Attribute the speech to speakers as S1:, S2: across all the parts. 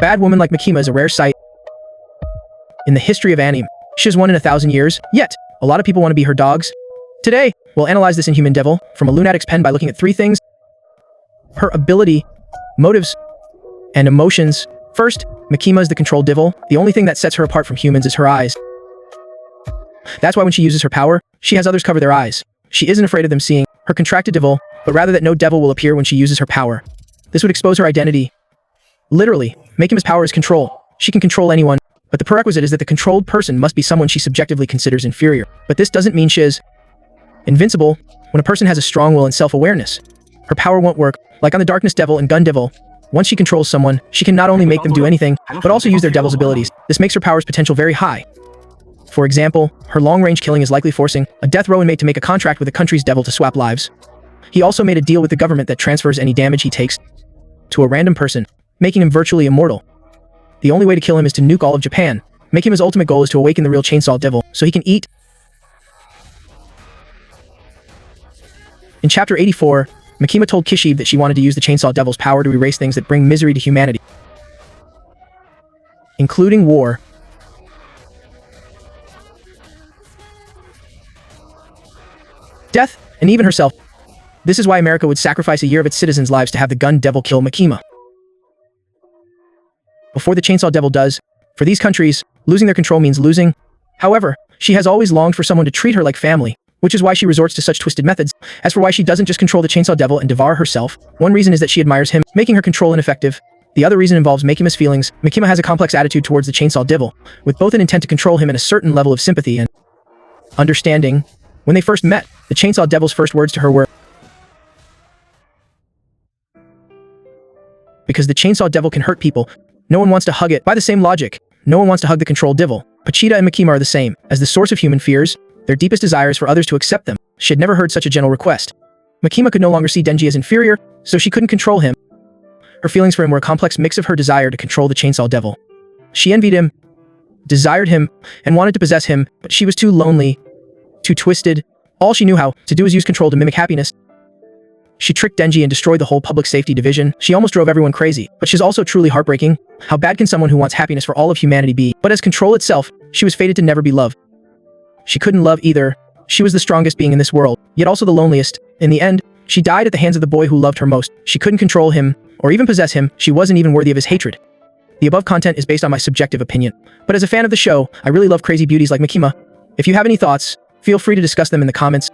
S1: bad woman like Makima is a rare sight in the history of anime. She is one in 1,000 years, yet a lot of people want to be her dogs. Today, we'll analyze this inhuman devil from a lunatic's pen by looking at 3 things: her ability, motives, and emotions. First, Makima is the controlled devil. The only thing that sets her apart from humans is her eyes. That's why when she uses her power, she has others cover their eyes. She isn't afraid of them seeing her contracted devil, but rather that no devil will appear when she uses her power. This would expose her identity. Literally, Makima's power is control. She can control anyone, but the prerequisite is that the controlled person must be someone she subjectively considers inferior. But this doesn't mean she is invincible. When a person has a strong will and self-awareness, her power won't work. Like on the Darkness Devil and Gun Devil, once she controls someone, she can not only make them do anything, but also use their devil's abilities. This makes her power's potential very high. For example, her long-range killing is likely forcing a death row inmate to make a contract with a country's devil to swap lives. He also made a deal with the government that transfers any damage he takes to a random person, making him virtually immortal. The only way to kill him is to nuke all of Japan. Makima's ultimate goal is to awaken the real Chainsaw Devil, so he can eat. In Chapter 84, Makima told Kishibe that she wanted to use the Chainsaw Devil's power to erase things that bring misery to humanity, including war, death, and even herself. This is why America would sacrifice a year of its citizens' lives to have the Gun Devil kill Makima before the Chainsaw Devil does. For these countries, losing their control means losing. However, she has always longed for someone to treat her like family, which is why she resorts to such twisted methods. As for why she doesn't just control the Chainsaw Devil and devour herself, one reason is that she admires him, making her control ineffective. The other reason involves Makima's feelings. Makima has a complex attitude towards the Chainsaw Devil, with both an intent to control him and a certain level of sympathy and understanding. When they first met, the Chainsaw Devil's first words to her were, "Because the Chainsaw Devil can hurt people, no one wants to hug it." By the same logic, no one wants to hug the controlled devil. Pochita and Makima are the same. As the source of human fears, their deepest desire is for others to accept them. She had never heard such a gentle request. Makima could no longer see Denji as inferior, so she couldn't control him. Her feelings for him were a complex mix of her desire to control the Chainsaw Devil. She envied him, desired him, and wanted to possess him, but she was too lonely, too twisted. All she knew how to do was use control to mimic happiness. She tricked Denji and destroyed the whole public safety division. She almost drove everyone crazy, but she's also truly heartbreaking. How bad can someone who wants happiness for all of humanity be? But as control itself, she was fated to never be loved. She couldn't love either. She was the strongest being in this world, yet also the loneliest. In the end, she died at the hands of the boy who loved her most. She couldn't control him, or even possess him. She wasn't even worthy of his hatred. The above content is based on my subjective opinion, but as a fan of the show, I really love crazy beauties like Makima. If you have any thoughts, feel free to discuss them in the comments.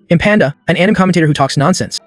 S1: Impanda, an anime commentator who talks nonsense.